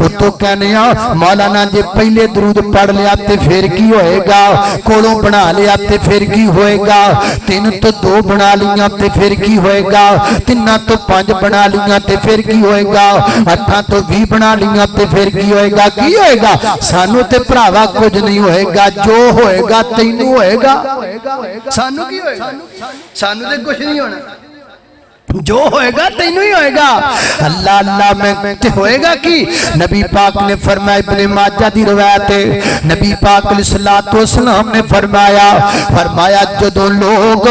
उतो कहने मौलाना जे पहले दरूद पढ़ लिया ते फिर की होएगा, कोलों बना लिया ते फिर की होएगा, 3 तो 2 बना लिया ते फिर की होएगा, 3 तो 5 बना लिया ते फिर की होएगा, 8 तो 20 बना लिया ते फिर की होएगा। की होएगा? सानू ते भरावा कुछ नहीं होएगा, जो होएगा तैनू होएगा। सानू की होएगा? सानू ते कुछ नहीं होना, जो होएगा तेनू ही होएगा। अल्लाह अल्लाह में होएगा कि नबी पाक ने फरमाया, इब्ने माजा दी रिवायत है, नबी पाक अलैहिस्सलातु वस्सलाम ने फरमाया जदों लोग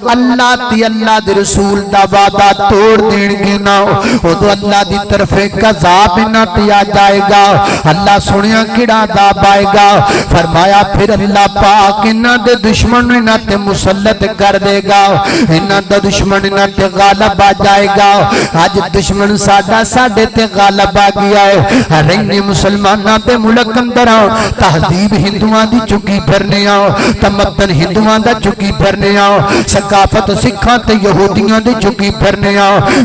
अल्लाह दी अल्लाह दे रसूल दा वादा तोड़ देंगे ना उदों अल्लाह दी तरफ एक अज़ाब इन्हां ते आ जाएगा। अल्लाह सुनिया किड़ा अज़ाब आएगा? फरमाया फिर अल्लाह पाक इन्हां दे दुश्मन इन्हां ते मुसल्लत कर देगा, इन्हां दा दुश्मन इन्हां ते गालब आ जाएगा। अज दुश्मन साडा साडे ते गालब आ गया है। रहने मुसलमाना ते मुल्क अंदर तहजीब हिंदुआं दी चुकी फिरने तमदन हिंदुआं दा चुकी फिरने सकाफत सिखां ते यहूदियां दी चुकी फिरने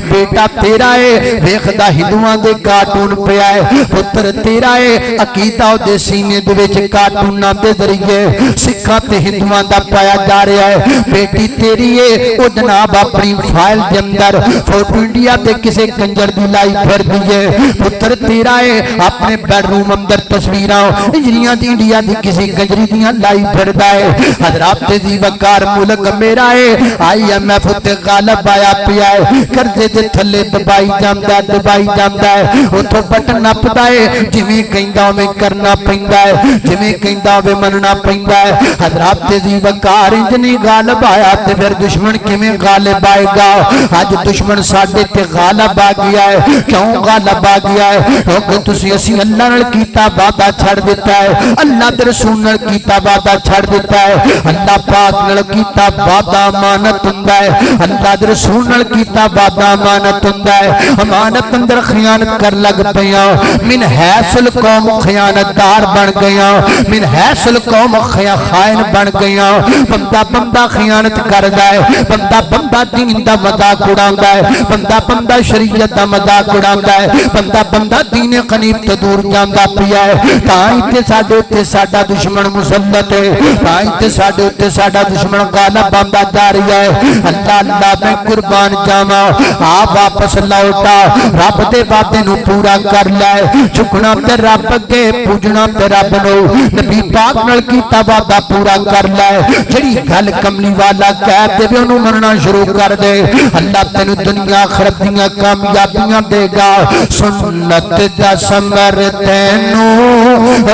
बेटा तेरा है वेखदा हिंदुआं दे कार्टून पिया है पुत्र तेरा है अकीदा उहदे सीने दे विच कार्टूनां दे जरिए सिखां ते हिंदुआं दा पाया जा रहा है। बेटी तेरी है ओ जनाब अपनी फाइल के अंदर फोटो इंडिया ते किसे कंजर दी लाई फिरदी है। पुत्र तेरा है अपने बेडरूम अंदर तस्वीरां इंजरियां दी इंडिया दी किसी कंजरी दियां लाई फिरदा है। हजरात दी वकार मुल्क मेरा है IMF ते गालब आया पिया है कर्जे दे थल्ले दबाई जांदा है उथों बटन नपदा है जिवें कहंदा उवें करना पैंदा है जिवें कहंदा उवें मनना पैंदा है। हजरात दी वकार इंज नहीं गालब आया ते फिर दुश्मन किवें गालिब आएगा। अज दुश्मन साडे ते गालिब आ गया है। क्यों गालिब आ गया है? क्योंकि तुसीं असीं अल्लाह नाल कीता वादा छड़ दिता है अल्लाह दे रसूल नाल कीता वादा छड़ दिता है। अल्लाह पाक नाल कीता वादा अमानत हुंदा है अल्लाह दे रसूल नाल कीता वादा अमानत हुंदा है। अमानत अंदर खयानत कर लग पिया मिन हैसल कौम खयानतदार बन गया मिन हैसल कौम खाइन बन गया। बंदा बंदा खयानत करदा है बंदा बंदा दीन दा मजाक उड़ांदा है बंदा बंदा शरीयत दा मजाक उड़ांदा है बंदा बंदा दीन कनीब ते दूर जांदा पिया है। तां इत्थे साडे उत्ते साडा दुश्मन मुसल्लत है तां इत्थे साडे उत्ते साडा दुश्मन गालिब आंदा जा रहा है। अल्लाह अल्लाह मैं कुर्बान जावा आप वापस लौटा रब दे वादे नूं पूरा कर लै झुकना ते रब अगे पूजना ते रब नूं नबी पाक नाल कीता वादा पूरा कर लै जिहड़ी गल कमली वाला कह देवे ओनू मनना शुरू कर दे अल्लाह तेनू दुनिया आखिरत दीयां कामयाबियां देगा। सुन्नत दा समर तेनू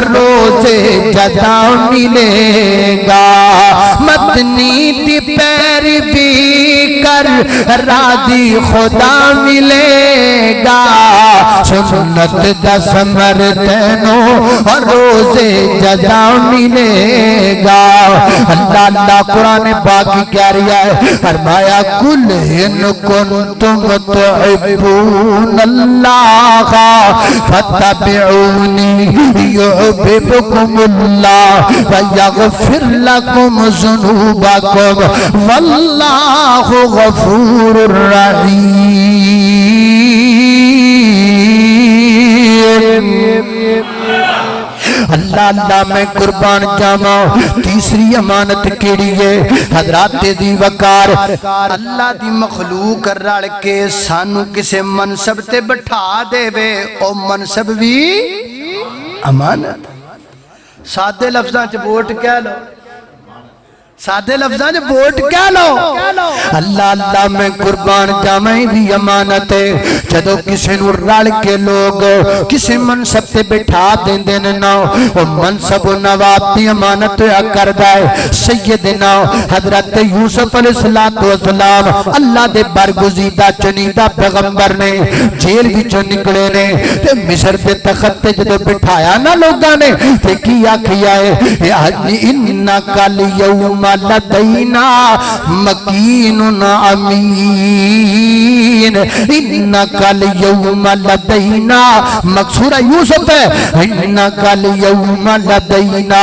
रोज़े जदा मिलेगा मदनी दी पैरवी कर राजी खुदा मिलेगा। सुन्नत दा समर तेनू रोज़े जदा मिलेगा। अल्लाह अल्लाह कुरान पाक कह रहा है फरमाया कुल इन कुंतुम तुहिब्बूनल्लाह फत्तबिऊनी युहिब्बुकुमुल्लाह व यगफिर लकुम ज़ुनूबकुम वल्लाहु गफूरुर रहीम। अल्लाह अल्लाह मैं कुर्बान जावा। तीसरी अमानत केड़ी है? हजरात दी वकार अल्लाह दी मखलूक रल के सानू किसे मनसब ते बिठा देवे ओ मनसब भी अमानत। सादे लफ्जां च वोट कह लो सादे लफ्जां च वोट कह लो अल्लाह अल्लाह मैं कुर्बान जावा भी अमानत है। जदों किसी नूं रल के लोग किसी मनसब ते बिठा देंदे ने ना ओ मनसब नवाब दी अमानत होया करदा है। सैयदना हजरत यूसुफ अलैहिस्सलातु वस्सलाम अल्लाह दे बरगुज़ीदा चुनीदा पैगंबर ने जेल विचों निकले ने ते मिस्र दे तख्त ते जदों बिठाया ना लोगां ने ते की आखिया है इन्ना कल यौम लदैना मकीनुन अमीन इन्ना कल यौम लदैना मकसूरा यूसुफ है इन्ना कल यौम लदैना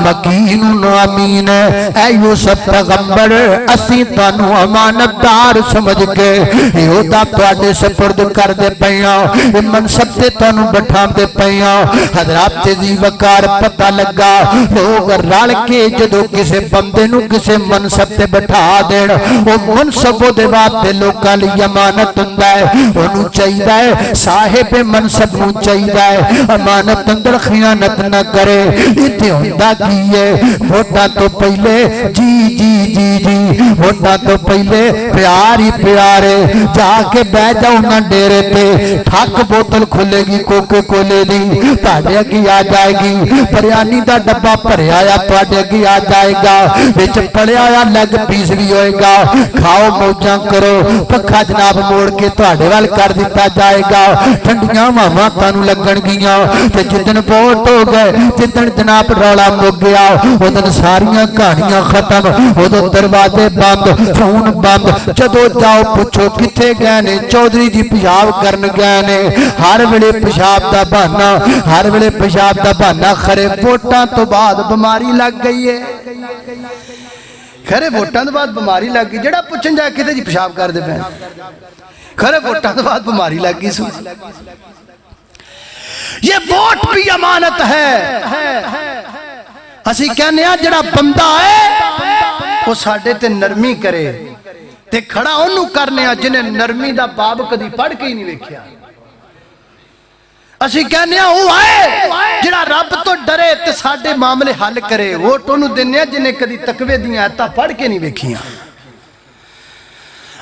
मकीनुन अमीन। ऐ यूसुफ पैगंबर असीं तानू अमानतदार समझ के ओदा तुहाडे सुपुर्द कर दे पईआं ए मनसब ते तानू बिठांदे पईआं। हजरात दी वकार पता लगा लोग रल के जदों किसे बंदे किसी मनसब से बिठा देन वो मनसब दे वास्ते लोकां लई अमानत हुंदा है। ओनू चाहिदा है साहिब मनसब नू चाहिदा है अमानत अंदर खयानत न करे। इत्थे हुंदा की है वोटां तो पहले जी जी जी जी वोटां तो पहले प्यार ही प्यार है। जाके बह जाओ ना डेरे पे ठक बोतल खुलेगी कोके कोले दी तुहाडे अगे आ जाएगी बिरयानी दा डब्बा भरिया आ तुहाडे अगे आ जाएगा विच पड़िया आ लैग पीस भी होएगा। खाओ मौजा करो, पखा जनाब मोड़ के तुहाडे वाल कर दिता जाएगा। ठंडियां हवावां तुहानूं लगणगियां ते जिदन वोट हो गए, जिदन जनाब रौला मुक गया, उदन सारियां कहानियां खत्म, उदों दरवाजे बंद, फोन बंद। जदों जाओ पुछो किथे गए ने, चौधरी जी पेशाब करन गए ने। हर वेले पेशाब दा बहाना, हर वेले पेशाब दा बहाना। खरे वोटां तो बाद बीमारी लग गई है, खरे वोटां तो बाद बीमारी लग गई। जेड़ा पुछन जाए किते जी पेशाब करदे पे, खरे वोटां तो बाद बीमारी लग गई। सु ये वोट भी अमानत है। असी कहने आ जेड़ा बंदा है वो साडे ते नरमी करे ते खड़ा ओनू करने आ जिन्हें नरमी दा बाब कदी पढ़ के ही नहीं वेखिया। असी कहने आ वो आए जेड़ा रब तो डरे ते साडे मामले हल करे। वोट ओनू दिन्ने आ जिन्हें कदी तकवे दी आयतां पढ़ के नहीं वेखियां।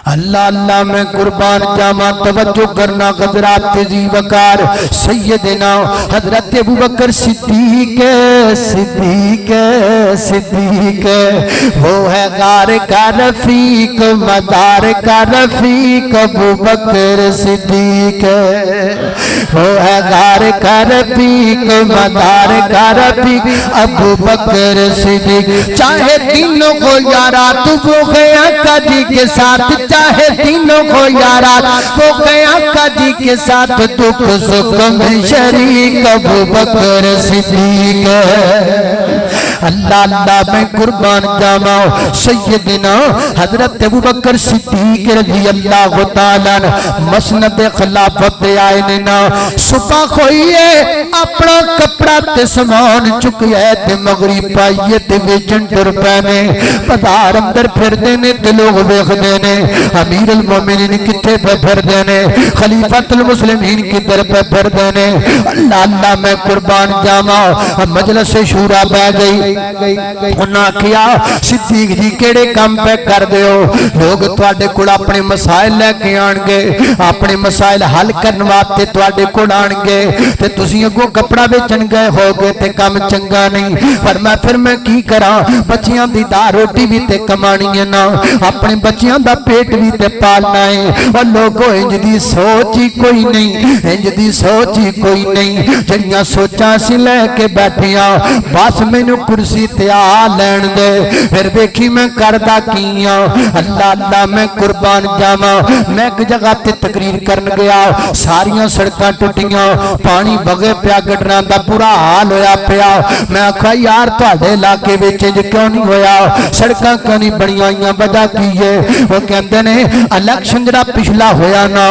अल्लाह अल्लाह मैं कुर्बान जामा, तवज्जो करना गदरात तेजी वकार। सैयदना हजरत अबू बकर सिद्दीक सिद्दीक सिद्दीक, वो है गार का रफीक, मदार का रफीक। अबू बकर सिद्दीक वो है गार का रफीक, मदार का रफीक। अबू बकर सिद्दीक चाहे तीनों को यारा तू वो गया काजी के साथ, चाहे तीनों को यारा वो गया काजी के साथ। दुख सुख में शरीक अबू बकर सिद्दीक। अल्लाह अल्लाह मैं कुर्बान जामा। सैयदना हजरत अबू बकर सिद्दीक रज़ी अल्लाह तआला मसनद खिलाफत आए ने ना। सुबह खोइए अपना कपड़ा ते समान चुकिया ते मगरी पाइए ते वेचन टुर पैने। बाजार अंदर फिरदे ने ते लोग वेखदे ने अमीर अल मोमिनीन किथे पे फिरदे ने, खलीफतुल मुस्लिमीन किधर पे फिरदे ने। अल्लाह अल्लाह मैं कुर्बान जावा। मजलिस शूरा बह गई। उन्हां आखिया सिद्दीक जी केड़े काम पे कर दे हो? लोग तुहाडे कोल अपने मसाइल लेके आणगे, अपने मसाइल हल करन वास्ते तुहाडे कोल आणगे ते तुसीं अगों कपड़ा बेचण गए होगे ते काम चंगा नहीं। पर मैं फिर मैं की करा, बच्चियां दी दाल रोटी भी ते कमानी है ना, अपने बच्चियां दा पेट भी ते पालना है। और लोगों इंज दी सोच ही कोई नहीं, इंज दी सोच ही कोई नहीं। जड़ियां सोचां असीं लैके बैठे आ, बस मैनू कुर्सी ते आ लैण दे, फिर वेखी मैं करदा की आ। अल्लाह अल्लाह मैं कुर्बान जावा। मैं एक जगह ते तकरीर करन गया, सारियां सड़कां टुटियां, पानी बगे पिया, गटरां दा बुरा हाल होया पिया। मैं आखा यार तुहाडे इलाके विच इंज क्यों नहीं होया, सड़कां क्यों नहीं बणियां, वजह की है? वो कहंदे ने इलेक्शन जड़ा पिछला होया ना,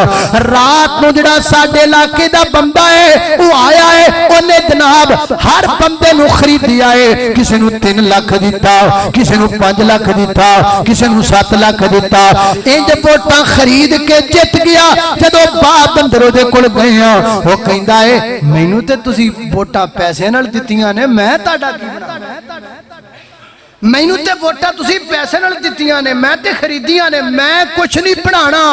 रात नूं जड़ा साडे इलाके दा बंदा है वो आया है, ओने जनाब हर बंदे नूं खरीदिया है। किसी नूं 3 लाख दिता, किसी नूं 5 लाख दिता, किसी नूं 7 लाख दिता। इंज वोटां खरीद के जित गया। जदों बाप अंदर ओदे कोल गए आ, वो कहंदा है मैनू ते तुसीं वोटां पैसे नाल दित्तियां ने, मैं तुहाडा की बनावां? मैनू ते वोटां तुसीं पैसे नाल दित्तियां ने, मैं ते खरीदियां ने, मैं कुछ नहीं बनाना।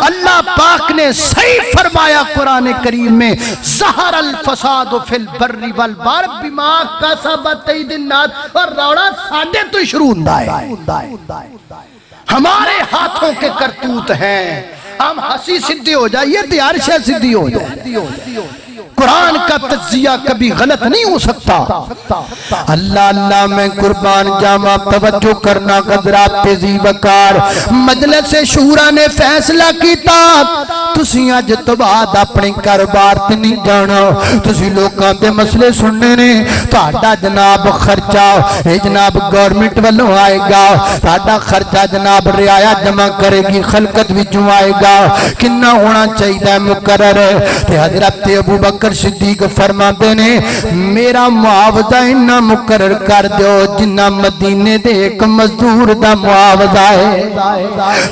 अल्लाह पाक ने सही फरमाया कुरान करीम में, ज़हरल फसाद फिल बर्रि वल बार बिमा कसबत ऐदिन नास। और रौला साडे तो शुरू हुंदा है, हमारे हाथों के करतूत हैं। हम हंसी सिद्धि हो जाइए तो यार शायद सिद्धि हो जाए। कुरान का तज्जिया कभी गलत नहीं हो सकता। अल्लाह अल्लाह मैं कुर्बान जावा। तवज्जो करना गदरात तेजी वकार। मजलिस शूरा ने फैसला किया तुसीं अज तो बाद अपने कारोबार ते नहीं जाना, तुसीं लोकां दे मसले सुनने ने। तुहाडा जनाब खर्चा ये जनाब गवर्नमेंट वालों आएगा, तुहाडा खर्चा जनाब रियाया जमा करेगी, खलकत विचों आएगा। कितना होना चाहिए मुकर्रर? ते हजरत अबू बकर सिद्दीक फरमाते ने मेरा मुआवजा इन्ना मुकर्रर कर दो जिन्ना मदीने दे एक मजदूर दा मुआवजा है,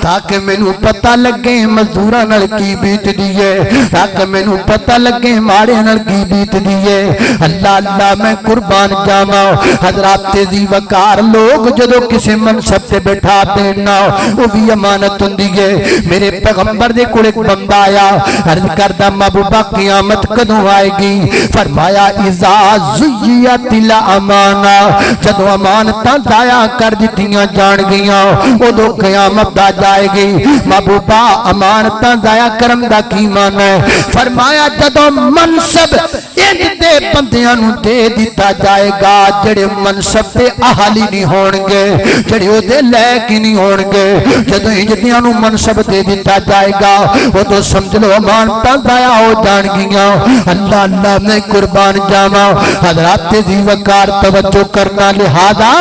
ताकि मैनू पता लगे मजदूरां नाल की की बीतदी है, ताकि मैनू पता लगे माड़े नाल की बीतदी है। अल्लाह अल्लाह मैं कुर्बान जावा। हजरात दी वकार लोग जदों किसी मनसब ते बैठा देना वो भी अमानत हुंदी है। मेरे पैगंबर दे कोल एक बंदा आया, अर्ज करदा महबूबा क़यामत कदों आएगी? फरमाया इज़ा ज़ुय्यतिल अमाना, जदों अमानतां जाया कर दित्तियां जान गियां उदों क़यामत आ जाएगी। महबूबा अमानतां जाया करन दा की मान है? फरमाया जदों मनसब इंज दे बंदियां नूं दे दिता जाएगा जेड़े मनसब दे अहाली नहीं होणगे, जेड़े ओदे लायक नहीं होणगे। जदों इंज दियां नूं मनसब दे दिता जाएगा उदों समझ लो अमानतां जाया हो जाणगियां। अल्लाह अल्लाह मैं कुर्बान जावा। हज़रात दी वकार तवज्जो करना, लिहाजा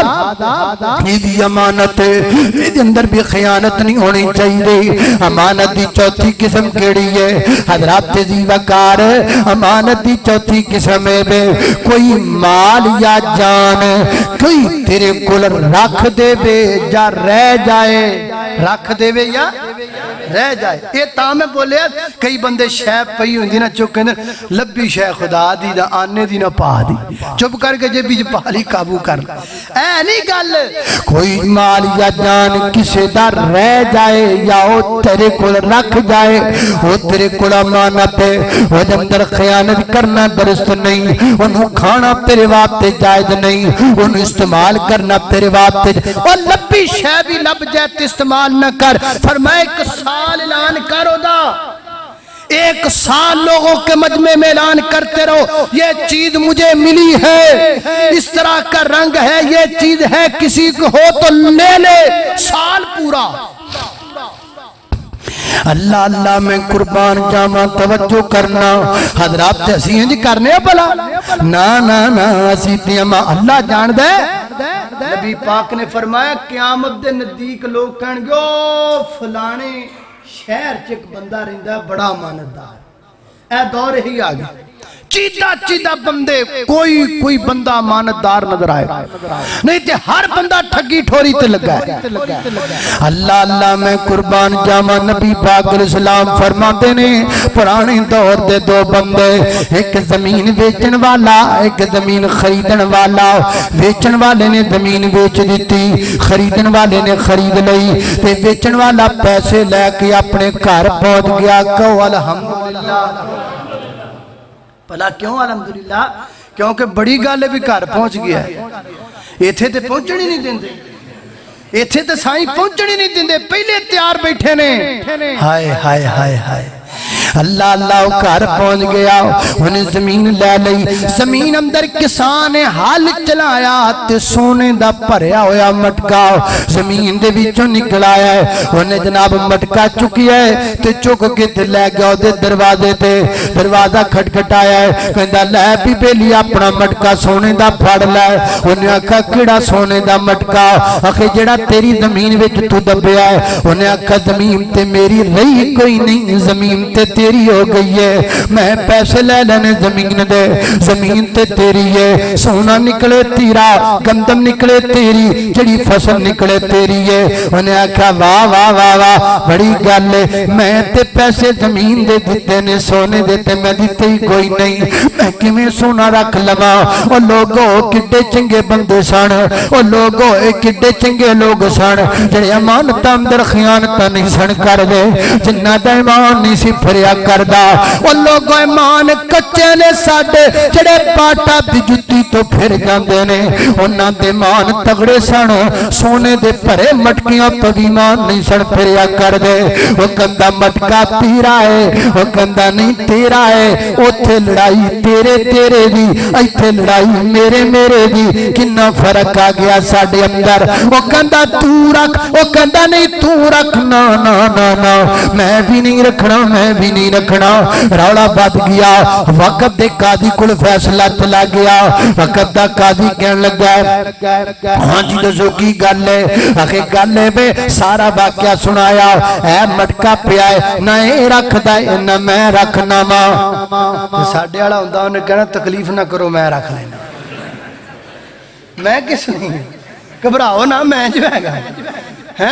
इहदी अमानत इहदे अंदर भी खयानत नहीं होनी चाहिए। अमानत दी चौथी किस्म केड़ी है? हज़रात दी वकार अमानत दी चौथी किस्म है कोई माल या जान कोई तेरे कोल रख देवे या रह जाए, रख देवे या रह जाए। ये ता मैं बोलिया कई बंदे शह पई होंदी ना चुक कहंदे लब्बी शह खुदा दी ना आने दी ना पा दी, चुप करके जेबी च पा ली, काबू कर। ऐ नहीं गल कोई माल या जान किसे दा रह जाए या वो तेरे कोल रख जाए, वो तेरे कोल अमानत है, वो अंदर खयानत करना दुरुस्त नहीं, उन्होंने खाना तेरे वास्ते जायज नहीं, उन्होंने इस्तेमाल करना तेरे वास्ते। और लब्बी शह भी लब जाए तो इस्तेमाल न कर। फरमाए एक साल ऐलान करो दा, एक साल लोगों के मजमे में ऐलान करते रहो ये चीज मुझे मिली है, इस तरह का रंग है, ये चीज है, किसी को हो तो ले ले। साल पूरा अल्लाह अल्लाह मैं कुर्बान जावा। तवज्जो करना हजरात, असी इंज करने भला ना ना ना, असी ते अल्लाह जानदा है। नबी पाक ने फरमाया क़यामत दे नजदीक लोग कहणगे ओ फलाने शहर च एक बंदा रहिंदा बड़ा अमानतदार। ए दौर ही आ गया, चीदा चीदा बंदे कोई कोई बंदा अमानतदार नजर आएगा, नहीं तो हर बंदा ठगी ठोरी ते लगा है। अल्लाह अल्लाह मैं कुर्बान जावा। नबी पाक अलैहिस्सलाम फरमाते ने पुराने दौर दे दो बंदे, एक जमीन बेचन वाला, एक जमीन खरीदन वाला। बेचन वाले ने जमीन बेच दी, खरीदन वाले ने खरीद ली, ते बेचन वाला पैसे लैके अपने घर पहुंच गया। कहो अल्हम्दुलिल्लाह। भला क्यों अल्हम्दुलिल्लाह? क्योंकि बड़ी गल है भी घर पहुंच गया है। इत्थे ते पहुंचण ही नहीं देंदे, इत्थे ते साईं पहुंचण ही नहीं देंदे, पहले तैयार बैठे ने। हाय हाय हाय हाय अल्लाह अल्लाह घर पहुंच गया, उन्हें जमीन ले ली। जमीन अंदर किसान ने हल चलाया ते सोने दा भरया होया मटका जमीन दे विचों निकल आया है। उन्हें जनाब मटका चुकिया है ते चुक के ते ले गया ओदे दरवाजे ते। दरवाजा खटखटाया है, कहंदा लै भी बेली अपना मटका सोने दा फड़ लै। उन्हें आखा किहड़ा सोने दा मटका? आखे जेड़ा तेरी जमीन विच तू दबिया है। उन्हें आखा जमीन ते मेरी रही कोई नहीं, जमीन ते तेरी हो गई है, मैं पैसे ले लेने जमीन दे, जमीन ते तेरी है। सोना निकले तेरा, गंदम निकले तेरी, जड़ी फसल निकले तेरी है। उन्हें आख्या वाह वाह वाह वाह बड़ी गल है, मैं ते पैसे जमीन दे दिते ने, सोने दे ते मैं दिते ही कोई नहीं, मैं किवें सोना रख लवा। ओ लोगो किड्डे चंगे बंदे सन, ओ लोगो किड्डे चंगे लोग सन जेड़े अमानतां अंदर खयानतां नहीं सन करदे, जिन्ना दा ईमान नहीं सी फरिया करदा। ओ लोगो ईमान कच्चे ने साडे जेड़े पाटा दी जुत्ती तो फिर जांदे ने, उन्हां दे ईमान तगड़े सन, सोने दे भरे मटकियां तो ईमान नहीं सन फिरिया करदे। ओ कहंदा मटका तेरा है, ओ कहंदा नहीं तेरा है। ओथे लड़ाई तेरे तेरे दी, इत्थे लड़ाई मेरे मेरे दी, किन्ना फर्क आ गया साडे अंदर। ओ कहंदा तू रख, ओ कहंदा नहीं तू रख, ना ना ना ना मैं भी नहीं रखना, मैं भी नहीं रखना। रौला बद गया, वक्त दे कादी कोल फैसला चला गया। वक्त दा कादी कहन लगा हाँ जी दसो की गल है? आखे गल है वे सारा वाकया सुनाया, ऐ मटका पिया है ना ये रखदा है ना मैं रखना वा। साडे वाला हुंदा उन्हें कहना तकलीफ ना करो मैं रख लेना, मैं किस नहीं, घबराओ ना मैं जो है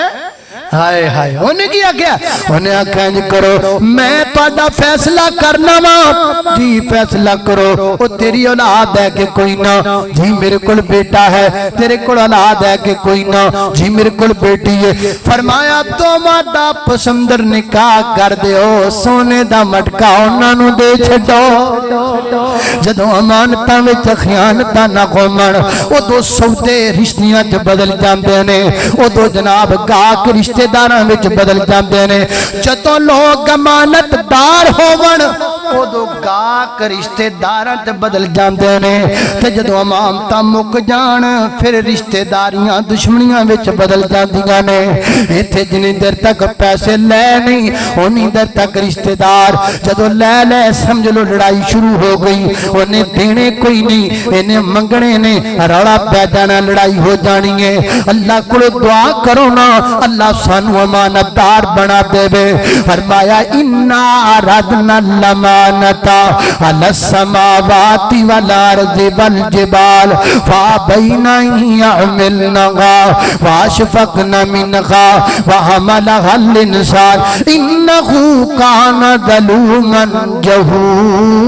हाय हाय उन्हें की आख्या, उन्हें आख्या इंज करो मैं तुहाडा फैसला करना वा जी, फैसला करो। ओ तेरी औलाद है कि कोई ना जी, मेरे कोल बेटा है। तेरे कोल औलाद है कि कोई ना जी, मेरे कोल बेटी है। फरमाया तुहाडा पसंदर निकाह कर दिओ, सोने दा मटका उन्हां नूं दे छड्डो। जदों अमानतां विच खयानतां ना होवण उदों सौदे रिश्तियां च बदल जांदे ने, उदों जनाब गाहक रिश्तेदारां विच बदल जांदे ने। जदों लोग अमानतदार होवण उदों गाहक रिश्तेदारां च बदल जांदे ने, ते जदों अमानतां मुक जाण फिर रिश्तेदारियां दुश्मनियां विच बदल जांदियां ने। इत्थे जिन्नी देर तक पैसे लै नहीं उन्नी देर तक रिश्तेदार, जदों लै लै समझ लो लड़ाई शुरू हो गई। उन्हें देने कोई नहीं, इन्हें मंगने ने, रौला पै जाना, लड़ाई हो जानी है। अल्लाह को दुआ करो ना अल्लाह सानू अमानतदार बना देवे। फरमाया इन्ना रदना लमानता अला समावाति वल अर्ज़ि वल जिबाल फअबैना यहमिलनहा वअशफक़ना मिनहा वहमलहल इंसान इन्नहु कान ज़लूमन जहूला।